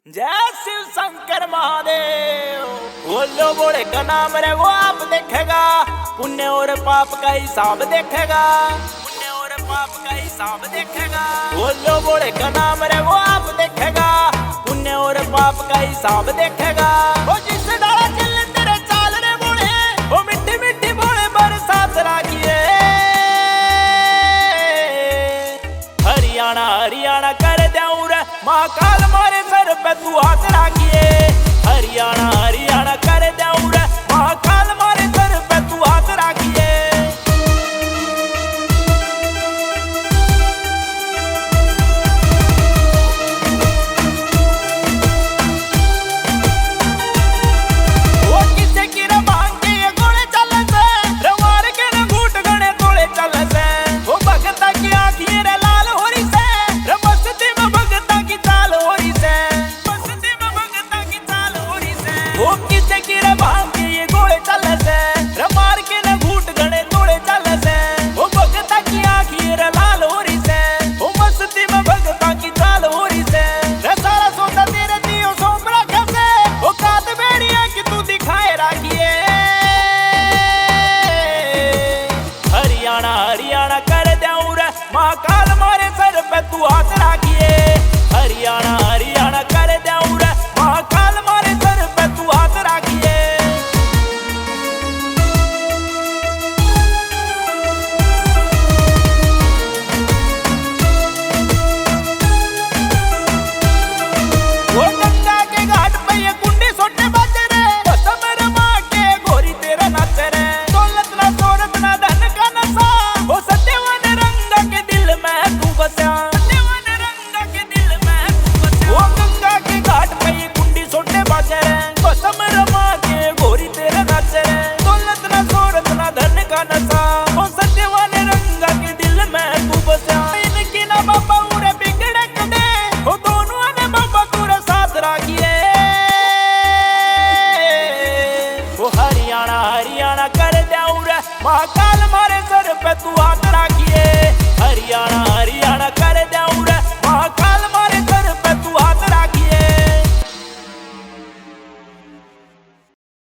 जय शिव शंकर महादेव। बोलो बोले का नाम रे वो आप देखेगा, पुण्य और पाप का हिसाब देखेगा, पुण्य और पाप का हिसाब देखेगा। बोलो बोले का नाम रे वो आप देखेगा, पुण्य और पाप का हिसाब देखेगा। वो जिस डाला चल तेरे चाल रे बोले, वो मिट्टी मिट्टी बोले बरसात राखिए। हरियाणा हरियाणा कर देऊं रे महाकाल मारे सर पे तू हाथ राखिए। हरियाणा हरियाणा कर